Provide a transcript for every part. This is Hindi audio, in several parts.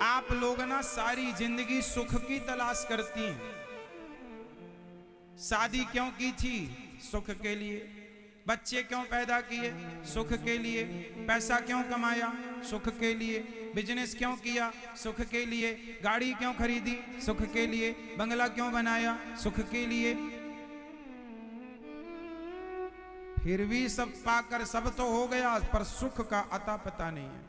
आप लोग ना सारी जिंदगी सुख की तलाश करती हैं। शादी क्यों की थी? सुख के लिए। बच्चे क्यों पैदा किए? सुख के लिए। पैसा क्यों कमाया? सुख के लिए। बिजनेस क्यों किया? सुख के लिए। गाड़ी क्यों खरीदी? सुख के लिए। बंगला क्यों बनाया? सुख के लिए। फिर भी सब पाकर सब तो हो गया, पर सुख का अता पता नहीं है।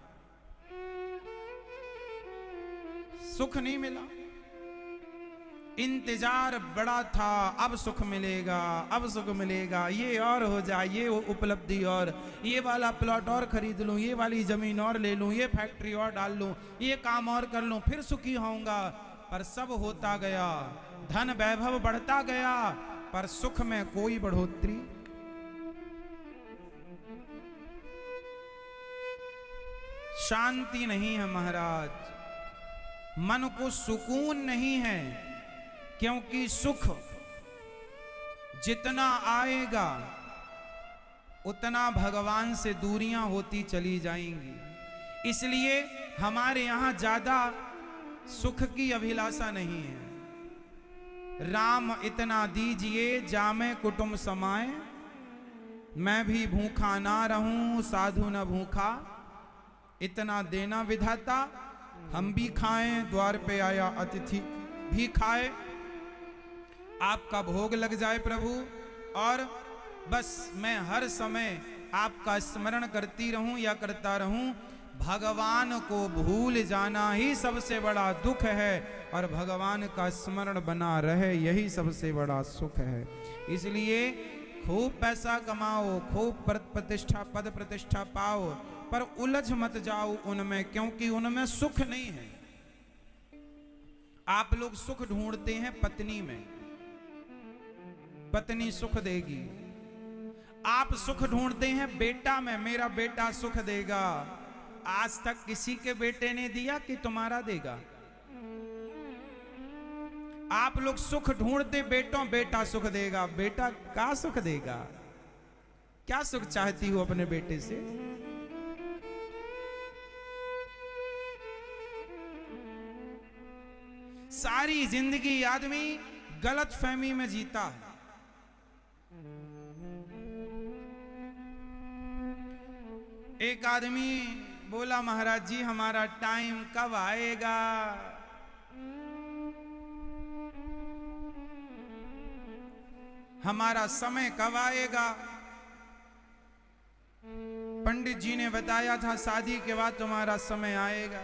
सुख नहीं मिला। इंतजार बड़ा था, अब सुख मिलेगा, अब सुख मिलेगा, ये और हो जाए, ये उपलब्धि और, ये वाला प्लॉट और खरीद लूं, ये वाली जमीन और ले लूं, ये फैक्ट्री और डाल लूं, ये काम और कर लूं, फिर सुखी होऊंगा। पर सब होता गया, धन वैभव बढ़ता गया, पर सुख में कोई बढ़ोतरी। शांति नहीं है महाराज, मन को सुकून नहीं है, क्योंकि सुख जितना आएगा उतना भगवान से दूरियां होती चली जाएंगी। इसलिए हमारे यहां ज्यादा सुख की अभिलाषा नहीं है। राम इतना दीजिए जामे कुटुंब समाए, मैं भी भूखा ना रहूं साधु न भूखा। इतना देना विधाता, हम भी खाएं, द्वार पे आया अतिथि भी खाए। आपका भोग लग जाए प्रभु, और बस मैं हर समय आपका स्मरण करती रहूं या करता रहूं। भगवान को भूल जाना ही सबसे बड़ा दुख है, और भगवान का स्मरण बना रहे यही सबसे बड़ा सुख है। इसलिए खूब पैसा कमाओ, खूब प्रतिष्ठा, पद प्रतिष्ठा पाओ, पर उलझ मत जाओ उनमें, क्योंकि उनमें सुख नहीं है। आप लोग सुख ढूंढते हैं पत्नी में, पत्नी सुख देगी। आप सुख ढूंढते हैं बेटा में, मेरा बेटा सुख देगा। आज तक किसी के बेटे ने दिया कि तुम्हारा देगा? आप लोग सुख ढूंढते बेटों, बेटा सुख देगा। बेटा का सुख देगा? क्या सुख चाहती हो अपने बेटे से? सारी जिंदगी आदमी गलत फहमी में जीता है। एक आदमी बोला, महाराज जी हमारा टाइम कब आएगा? हमारा समय कब आएगा? पंडित जी ने बताया था शादी के बाद तुम्हारा समय आएगा।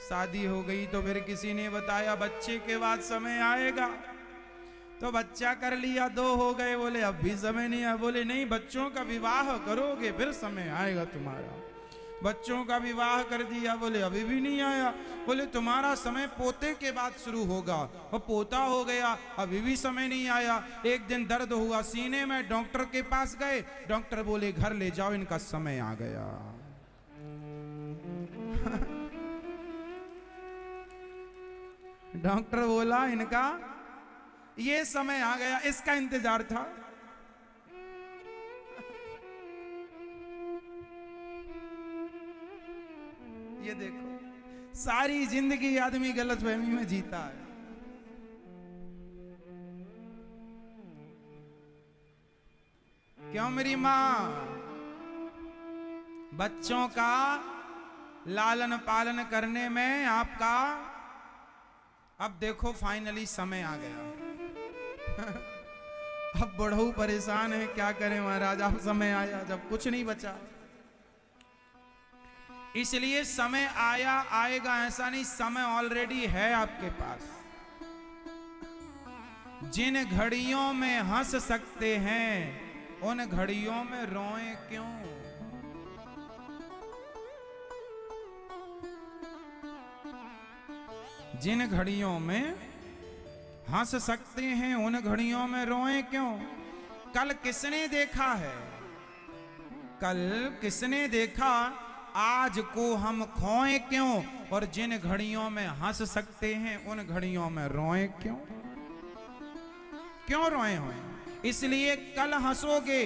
शादी हो गई तो फिर किसी ने बताया बच्चे के बाद समय आएगा, तो बच्चा कर लिया, 2 हो गए, बोले अब भी समय नहीं आया। बोले नहीं, बच्चों का विवाह करोगे फिर समय आएगा तुम्हारा। बच्चों का विवाह कर दिया, बोले अभी भी नहीं आया। बोले तुम्हारा समय पोते के बाद शुरू होगा, और पोता हो गया, अभी भी समय नहीं आया। एक दिन दर्द हुआ सीने में, डॉक्टर के पास गए, डॉक्टर बोले घर ले जाओ, इनका समय आ गया। डॉक्टर बोला इनका ये समय आ गया, इसका इंतजार था। ये देखो, सारी जिंदगी आदमी गलतफहमी में जीता है। क्यों मेरी मां? बच्चों का लालन पालन करने में आपका, अब देखो फाइनली समय आ गया। अब बड़हू परेशान है, क्या करें महाराज, अब समय आया जब कुछ नहीं बचा। इसलिए समय आया आएगा ऐसा नहीं, समय ऑलरेडी है आपके पास। जिन घड़ियों में हंस सकते हैं उन घड़ियों में रोएं क्यों? जिन घड़ियों में हंस सकते हैं उन घड़ियों में रोएं क्यों? कल किसने देखा है, कल किसने देखा, आज को हम खोएं क्यों? और जिन घड़ियों में हंस सकते हैं उन घड़ियों में रोएं क्यों? क्यों रोए हों? इसलिए कल हंसोगे,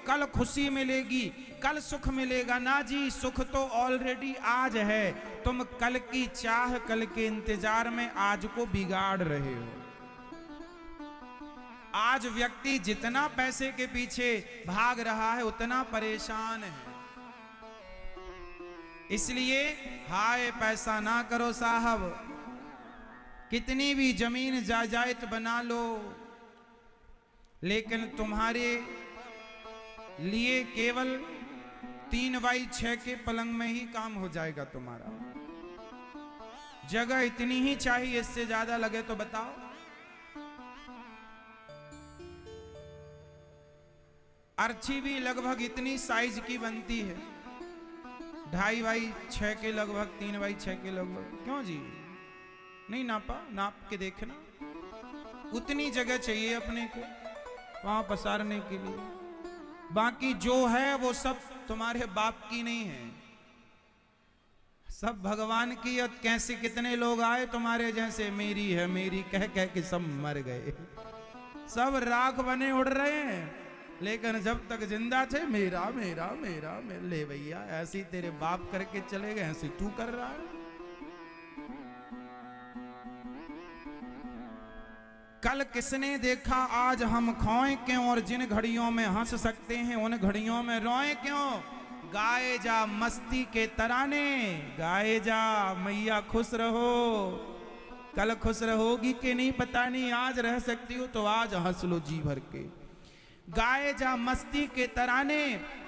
कल खुशी मिलेगी, कल सुख मिलेगा ना जी। सुख तो ऑलरेडी आज है, तुम कल की चाह, कल के इंतजार में आज को बिगाड़ रहे हो। आज व्यक्ति जितना पैसे के पीछे भाग रहा है उतना परेशान है। इसलिए हाय पैसा ना करो साहब, कितनी भी जमीन जायदाद बना लो, लेकिन तुम्हारे लिए केवल 3x6 के पलंग में ही काम हो जाएगा तुम्हारा। जगह इतनी ही चाहिए, इससे ज्यादा लगे तो बताओ। अर्ची भी लगभग इतनी साइज की बनती है, 2.5x6 के लगभग, 3x6 के लगभग। क्यों जी, नहीं नापा? नाप के देखना, उतनी जगह चाहिए अपने को वहां पसारने के लिए। बाकी जो है वो सब तुम्हारे बाप की नहीं है, सब भगवान की। और कैसे कितने लोग आए तुम्हारे जैसे, मेरी है मेरी कह कह के सब मर गए, सब राख बने उड़ रहे हैं, लेकिन जब तक जिंदा थे मेरा मेरा मेरा मेरा। ले भैया, ऐसी तेरे बाप करके चले गए, ऐसी तू कर रहा है। कल किसने देखा आज हम खोएं क्यों, और जिन घड़ियों में हंस सकते हैं उन घड़ियों में रोएं क्यों। गाए जा मस्ती के तराने, गाए जा मैया खुश रहो। कल खुश रहोगी कि नहीं पता नहीं, आज रह सकती हो तो आज हंस लो जी भर के। गाए जा मस्ती के तराने,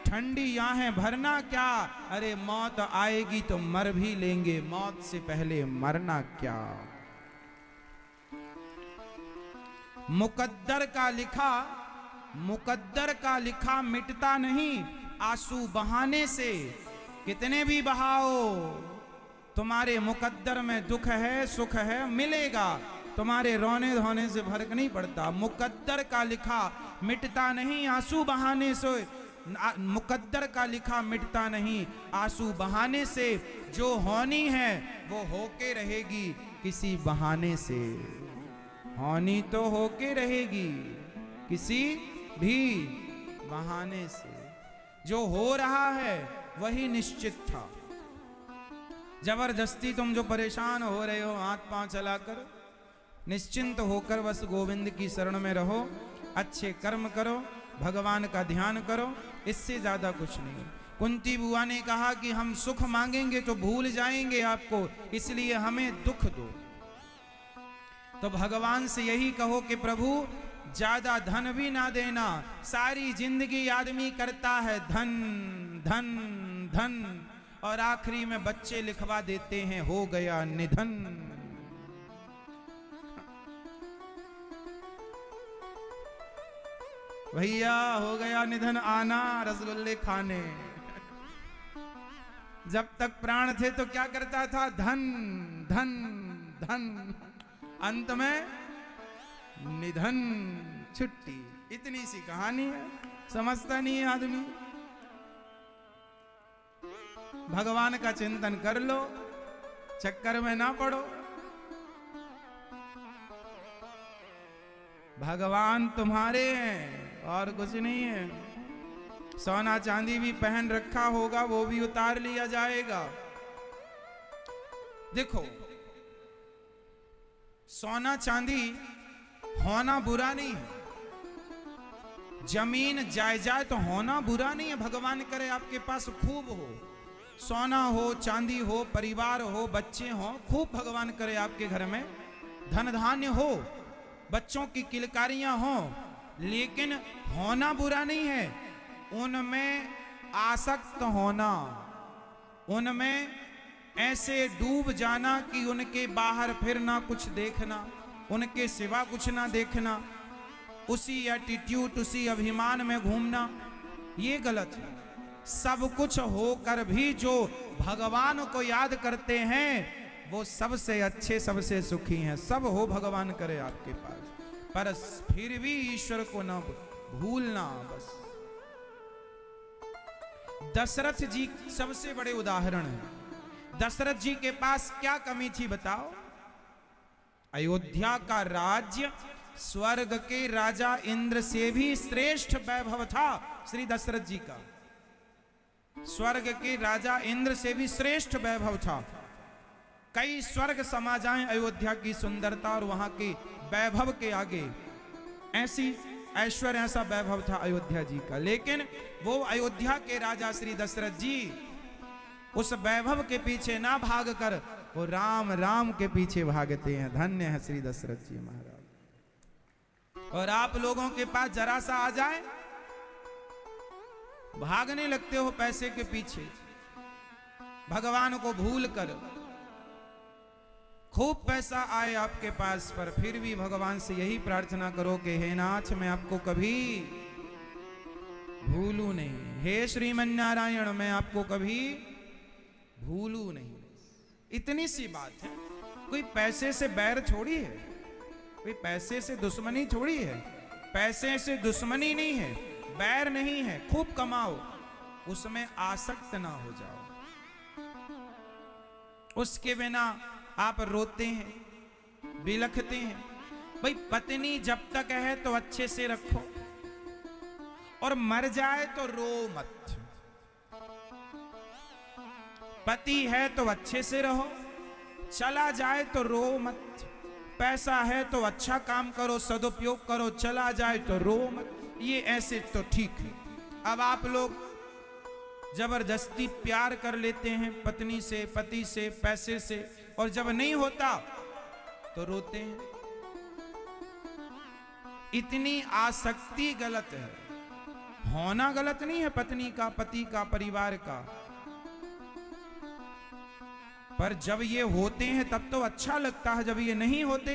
ठंडी आहें भरना क्या, अरे मौत आएगी तो मर भी लेंगे, मौत से पहले मरना क्या। मुकद्दर का लिखा मिटता नहीं, आंसू बहाने से कितने भी बहाओ, तुम्हारे मुकद्दर में दुख है सुख है मिलेगा, तुम्हारे रोने धोने से फर्क नहीं पड़ता। मुकद्दर का लिखा मिटता नहीं, आंसू बहाने से, मुकद्दर का लिखा मिटता नहीं, आंसू बहाने से, जो होनी है वो होके रहेगी किसी बहाने से। होनी तो होके रहेगी किसी भी बहाने से, जो हो रहा है वही निश्चित था। जबरदस्ती तुम जो परेशान हो रहे हो हाथ पांव चलाकर, निश्चिंत होकर बस गोविंद की शरण में रहो, अच्छे कर्म करो, भगवान का ध्यान करो, इससे ज्यादा कुछ नहीं। कुंती बुआ ने कहा कि हम सुख मांगेंगे तो भूल जाएंगे आपको, इसलिए हमें दुख दो। तो भगवान से यही कहो कि प्रभु ज्यादा धन भी ना देना, सारी जिंदगी आदमी करता है धन धन धन, और आखिरी में बच्चे लिखवा देते हैं हो गया निधन। भैया हो गया निधन, आना रसगुल्ले खाने। जब तक प्राण थे तो क्या करता था, धन धन धन, अंत में निधन, छुट्टी। इतनी सी कहानी है, समझता नहीं है आदमी। भगवान का चिंतन कर लो, चक्कर में ना पड़ो। भगवान तुम्हारे हैं और कुछ नहीं है। सोना चांदी भी पहन रखा होगा वो भी उतार लिया जाएगा। देखो, सोना चांदी होना बुरा नहीं है, जमीन जायदाद तो होना बुरा नहीं है। भगवान करे आपके पास खूब हो, सोना हो, चांदी हो, परिवार हो, बच्चे हो, खूब भगवान करे आपके घर में धन धान्य हो, बच्चों की किलकारियां हो, लेकिन होना बुरा नहीं है। उनमें आसक्त होना, उनमें ऐसे डूब जाना कि उनके बाहर फिर ना कुछ देखना, उनके सिवा कुछ ना देखना, उसी एटीट्यूड उसी अभिमान में घूमना, ये गलत है। सब कुछ होकर भी जो भगवान को याद करते हैं वो सबसे अच्छे सबसे सुखी हैं। सब हो भगवान करे आपके पास, पर फिर भी ईश्वर को ना भूलना। बस दशरथ जी सबसे बड़े उदाहरण हैं। दशरथ जी के पास क्या कमी थी बताओ? अयोध्या का राज्य स्वर्ग के राजा इंद्र से भी श्रेष्ठ वैभव था। श्री दशरथ जी का स्वर्ग के राजा इंद्र से भी श्रेष्ठ वैभव था, कई स्वर्ग समा जाएं अयोध्या की सुंदरता और वहां के वैभव के आगे। ऐसी ऐश्वर्य, ऐसा वैभव था अयोध्या जी का। लेकिन वो अयोध्या के राजा श्री दशरथ जी उस वैभव के पीछे ना भागकर वो राम राम के पीछे भागते हैं। धन्य है श्री दशरथ जी महाराज। और आप लोगों के पास जरा सा आ जाए, भागने लगते हो पैसे के पीछे, भगवान को भूल कर। खूब पैसा आए आपके पास, पर फिर भी भगवान से यही प्रार्थना करो कि हे नाथ, मैं आपको कभी भूलूं नहीं। हे श्रीमन नारायण, मैं आपको कभी भूलूं नहीं। इतनी सी बात है। कोई पैसे से बैर थोड़ी है, कोई पैसे से दुश्मनी थोड़ी है। पैसे से दुश्मनी नहीं है, बैर नहीं है। खूब कमाओ, उसमें आसक्त ना हो जाओ। उसके बिना आप रोते हैं, बिलखते हैं। भाई पत्नी जब तक है तो अच्छे से रखो, और मर जाए तो रो मत। पति है तो अच्छे से रहो, चला जाए तो रो मत। पैसा है तो अच्छा काम करो, सदुपयोग करो, चला जाए तो रो मत। ये ऐसे तो ठीक है। अब आप लोग जबरदस्ती प्यार कर लेते हैं पत्नी से, पति से, पैसे से, और जब नहीं होता तो रोते हैं। इतनी आसक्ति गलत है। होना गलत नहीं है पत्नी का, पति का, परिवार का, पर जब ये होते हैं तब तो अच्छा लगता है। जब ये नहीं होते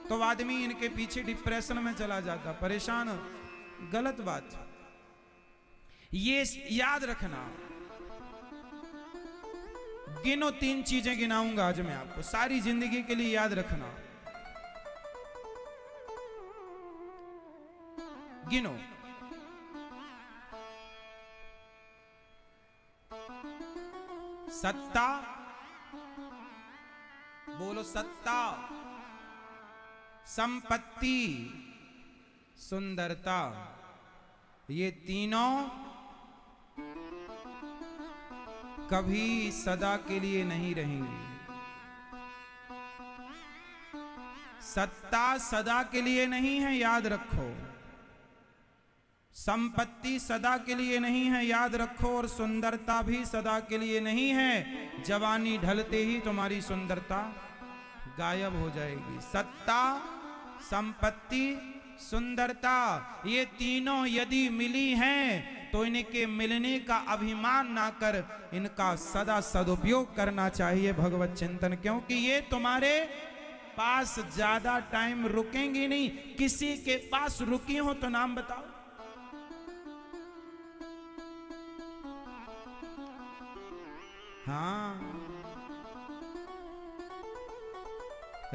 तो आदमी इनके पीछे डिप्रेशन में चला जाता, परेशान। गलत बात। ये याद रखना। गिनो, 3 चीजें गिनाऊंगा आज मैं आपको, सारी जिंदगी के लिए याद रखना। गिनो। सत्ता, बोलो सत्ता, संपत्ति, सुंदरता। ये तीनों कभी सदा के लिए नहीं रहेंगी। सत्ता सदा के लिए नहीं है, याद रखो। संपत्ति सदा के लिए नहीं है, याद रखो। और सुंदरता भी सदा के लिए नहीं है। जवानी ढलते ही तुम्हारी सुंदरता गायब हो जाएगी। सत्ता, संपत्ति, सुंदरता, ये तीनों यदि मिली हैं तो इनके मिलने का अभिमान ना कर, इनका सदा सदुपयोग करना चाहिए भगवत चिंतन। क्योंकि ये तुम्हारे पास ज्यादा टाइम रुकेंगी नहीं। किसी के पास रुकी हो तो नाम बताओ। हाँ,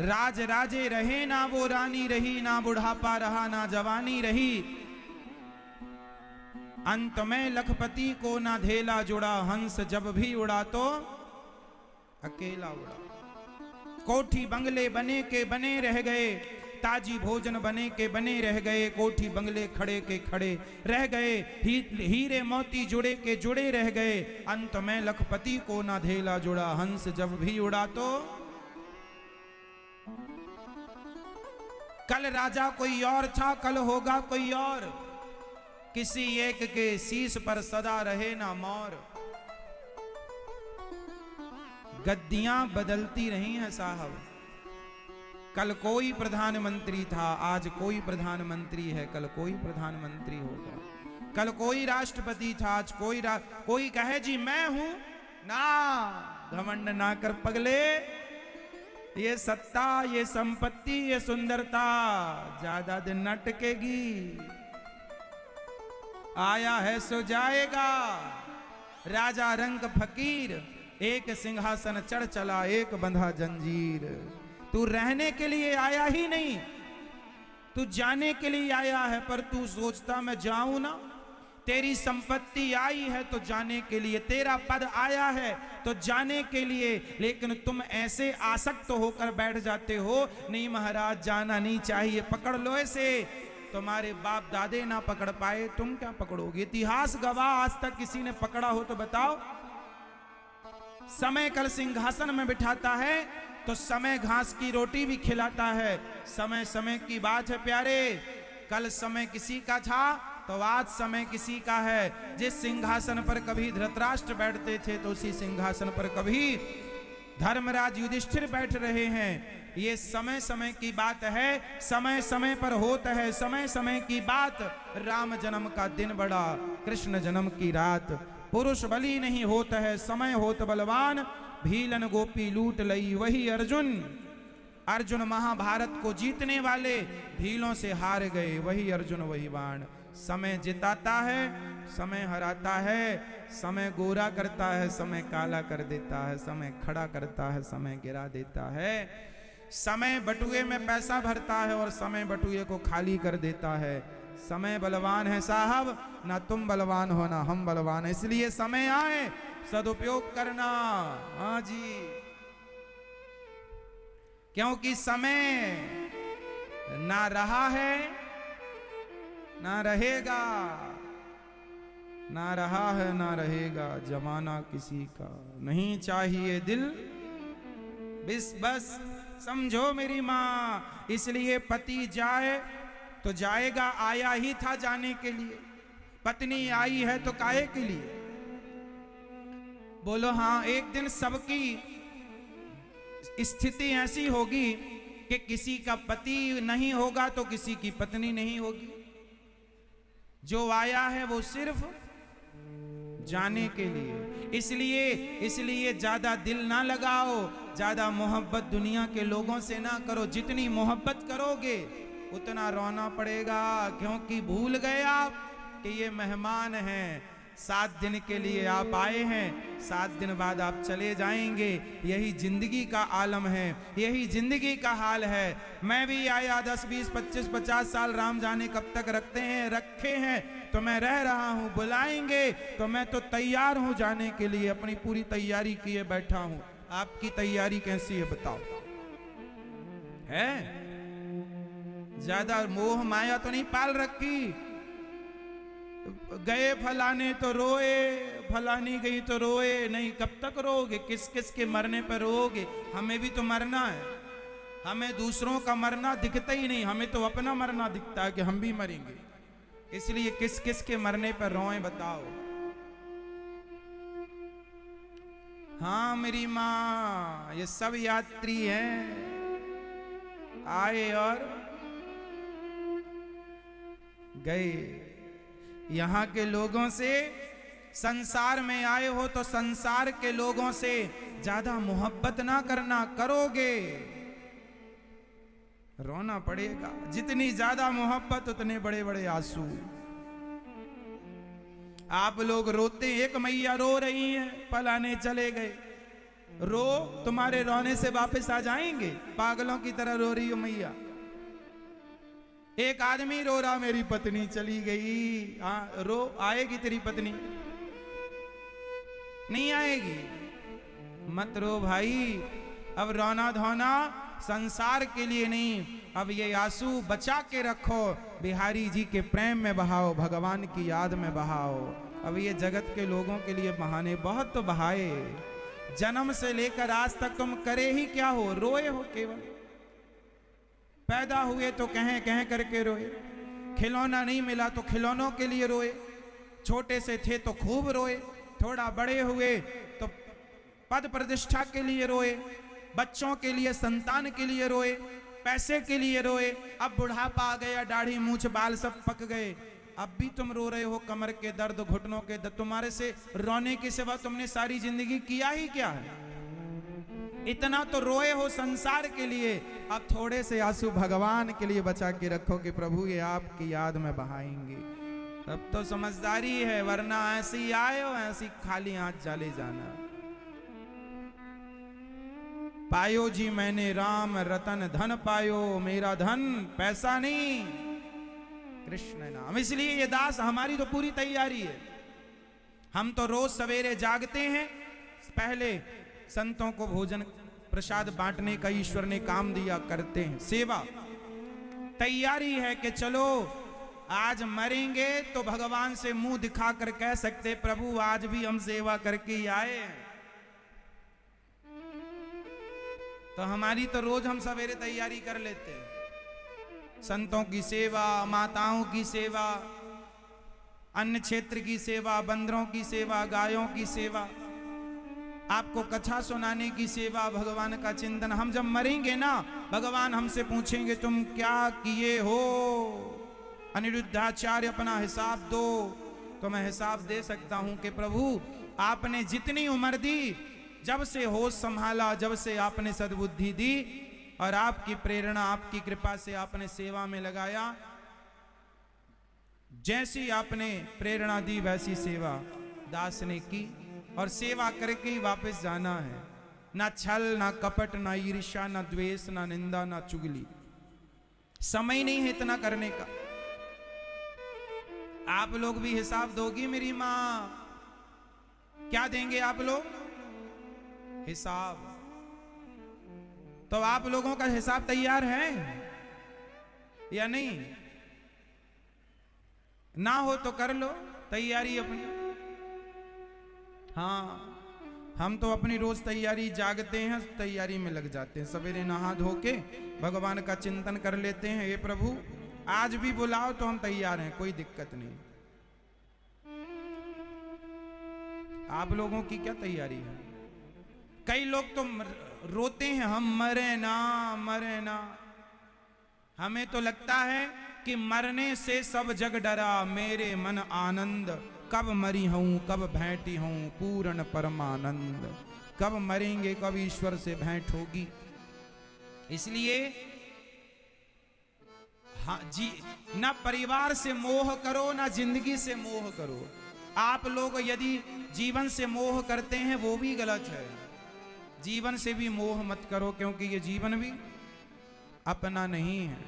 राज राजे रहे ना वो रानी रही, ना बुढ़ापा रहा ना जवानी रही। अंत में लखपति को ना धेला जुड़ा, हंस जब भी उड़ा तो अकेला उड़ा। कोठी बंगले बने के बने रह गए, ताजी भोजन बने के बने रह गए। कोठी बंगले खड़े के खड़े रह गए, हीरे मोती जुड़े के जुड़े रह गए। अंत में लखपति को ना धेला जुड़ा, हंस जब भी उड़ा तो। कल राजा कोई और था, कल होगा कोई और। किसी एक के शीश पर सदा रहे ना मोर। गद्दियां बदलती रही हैं साहब। कल कोई प्रधानमंत्री था, आज कोई प्रधानमंत्री है, कल कोई प्रधानमंत्री होगा। कल कोई राष्ट्रपति था, आज कोई कहे जी मैं हूं ना। घमंड ना कर पगले। ये सत्ता, ये संपत्ति, ये सुंदरता ज्यादा दिन न टिकेगी। आया है सो जाएगा। राजा रंग फकीर, एक सिंहासन चढ़ चला, एक बंधा जंजीर। तू रहने के लिए आया ही नहीं, तू जाने के लिए आया है। पर तू सोचता मैं जाऊं ना। तेरी संपत्ति आई है तो जाने के लिए, तेरा पद आया है तो जाने के लिए, लेकिन तुम ऐसे आसक्त होकर बैठ जाते हो। नहीं महाराज, जाना नहीं चाहिए, पकड़ लो ऐसे। तुम्हारे बाप दादे ना पकड़ पाए, तुम क्या पकड़ोगे? इतिहास गवाह, आज तक किसी ने पकड़ा हो तो बताओ। समय कल सिंहासन में बिठाता है तो समय घास की रोटी भी खिलाता है। समय समय की बात है प्यारे, कल समय किसी का था तो आज समय किसी का है। जिस सिंहासन पर कभी धृतराष्ट्र बैठते थे तो उसी सिंहासन पर कभी धर्मराज युधिष्ठिर बैठ रहे हैं। ये समय समय की बात है, समय समय पर होता है। समय समय की बात, राम जन्म का दिन बड़ा, कृष्ण जन्म की रात। पुरुष बली नहीं होता है, समय होत बलवान, भीलन गोपी लूट लई वही अर्जुन। अर्जुन महाभारत को जीतने वाले, भीलों से हार गए वही अर्जुन वही बाण। समय जिताता है, समय हराता है, समय गोरा करता है, समय काला कर देता है, समय खड़ा करता है, समय गिरा देता है। समय बटुए में पैसा भरता है और समय बटुए को खाली कर देता है। समय बलवान है साहब, ना तुम बलवान हो ना हम बलवान है। इसलिए समय आए सदुपयोग करना। हाँ जी, क्योंकि समय ना रहा है ना रहेगा, ना रहा है ना रहेगा, जमाना किसी का नहीं चाहिए दिल बिस बस, समझो मेरी माँ। इसलिए पति जाए तो जाएगा, आया ही था जाने के लिए। पत्नी आई है तो काहे के लिए? बोलो हाँ, एक दिन सबकी स्थिति ऐसी होगी कि किसी का पति नहीं होगा तो किसी की पत्नी नहीं होगी। जो आया है वो सिर्फ जाने के लिए। इसलिए ज्यादा दिल ना लगाओ, ज्यादा मोहब्बत दुनिया के लोगों से ना करो। जितनी मोहब्बत करोगे उतना रोना पड़ेगा, क्योंकि भूल गए आप कि ये मेहमान हैं। 7 दिन के लिए आप आए हैं, 7 दिन बाद आप चले जाएंगे। यही जिंदगी का आलम है, यही जिंदगी का हाल है। मैं भी आया 10, 20, 25, 50 साल, राम जाने कब तक रखे हैं तो मैं रह रहा हूं। बुलाएंगे तो मैं तो तैयार हूं जाने के लिए, अपनी पूरी तैयारी किए बैठा हूं। आपकी तैयारी कैसी है बताओ? है ज्यादा मोह माया तो नहीं पाल रखी? गए फलाने तो रोए, फलानी गई तो रोए नहीं। कब तक रोगे? किस किस के मरने पर रोगे? हमें भी तो मरना है। हमें दूसरों का मरना दिखता ही नहीं, हमें तो अपना मरना दिखता है कि हम भी मरेंगे। इसलिए किस किस के मरने पर रोएं बताओ? हाँ मेरी माँ, ये सब यात्री हैं, आए और गए। यहां के लोगों से, संसार में आए हो तो संसार के लोगों से ज्यादा मोहब्बत ना करना, करोगे रोना पड़ेगा। जितनी ज्यादा मोहब्बत उतने बड़े बड़े आंसू। आप लोग रोते, एक मैया रो रही है, फलाने चले गए। रो, तुम्हारे रोने से वापस आ जाएंगे? पागलों की तरह रो रही हो मैया। एक आदमी रो रहा, मेरी पत्नी चली गई। हाँ रो, आएगी तेरी पत्नी? नहीं आएगी। मत रो भाई। अब रोना धोना संसार के लिए नहीं, अब ये आंसू बचा के रखो, बिहारी जी के प्रेम में बहाओ, भगवान की याद में बहाओ। अब ये जगत के लोगों के लिए बहाने बहुत तो बहाए। जन्म से लेकर आज तक तुम करे ही क्या हो? रोए हो केवल। पैदा हुए तो कहें करके रोए, खिलौना नहीं मिला तो खिलौनों के लिए रोए, छोटे से थे तो खूब रोए, थोड़ा बड़े हुए तो पद प्रतिष्ठा के लिए रोए, बच्चों के लिए, संतान के लिए रोए, पैसे के लिए रोए। अब बुढ़ापा आ गया, दाढ़ी मूछ बाल सब पक गए, अब भी तुम रो रहे हो। कमर के दर्द, घुटनों के दर्द, तुम्हारे से रोने के सिवा तुमने सारी जिंदगी किया ही क्या है? इतना तो रोए हो संसार के लिए, अब थोड़े से आंसू भगवान के लिए बचा के रखो कि प्रभु ये आपकी याद में बहाएंगे। तब तो समझदारी है, वरना ऐसे ही आए हो, ऐसी खाली हाथ चले जाना। पायो जी मैंने राम रतन धन पायो, मेरा धन पैसा नहीं कृष्ण नाम। इसलिए ये दास, हमारी तो पूरी तैयारी है। हम तो रोज सवेरे जागते हैं, पहले संतों को भोजन प्रसाद बांटने का ईश्वर ने काम दिया, करते हैं सेवा। तैयारी है कि चलो आज मरेंगे तो भगवान से मुंह दिखाकर कह सकते प्रभु आज भी हम सेवा करके ही आए हैं। तो हमारी तो रोज हम सवेरे तैयारी कर लेते हैं, संतों की सेवा, माताओं की सेवा, अन्य क्षेत्र की सेवा, बंदरों की सेवा, गायों की सेवा, आपको कथा सुनाने की सेवा, भगवान का चिंतन। हम जब मरेंगे ना, भगवान हमसे पूछेंगे तुम क्या किए हो, अनिरुद्धाचार्य अपना हिसाब दो। तो मैं हिसाब दे सकता हूं कि प्रभु आपने जितनी उम्र दी, जब से होश संभाला, जब से आपने सद्बुद्धि दी और आपकी प्रेरणा, आपकी कृपा से आपने सेवा में लगाया, जैसी आपने प्रेरणा दी वैसी सेवा दास ने की और सेवा करके ही वापस जाना है। ना छल, ना कपट, ना ईर्ष्या, ना द्वेष, ना निंदा, ना चुगली। समय नहीं है इतना करने का। आप लोग भी हिसाब दोगी मेरी मां? क्या देंगे आप लोग? हिसाब। तो आप लोगों का हिसाब तैयार है या नहीं? ना हो तो कर लो तैयारी अपनी। हाँ, हम तो अपनी रोज तैयारी, जागते हैं तैयारी में लग जाते हैं, सवेरे नहा धो के भगवान का चिंतन कर लेते हैं। हे प्रभु आज भी बुलाओ तो हम तैयार हैं, कोई दिक्कत नहीं। आप लोगों की क्या तैयारी है? कई लोग तो रोते हैं, हम मरे ना, मरे ना। हमें तो लगता है कि मरने से सब जग डरा, मेरे मन आनंद, कब मरी हूं, कब भेंटी हूं पूर्ण परमानंद। कब मरेंगे, कब ईश्वर से भेंट होगी। इसलिए हाँ जी, ना परिवार से मोह करो, ना जिंदगी से मोह करो। आप लोग यदि जीवन से मोह करते हैं वो भी गलत है। जीवन से भी मोह मत करो, क्योंकि ये जीवन भी अपना नहीं है।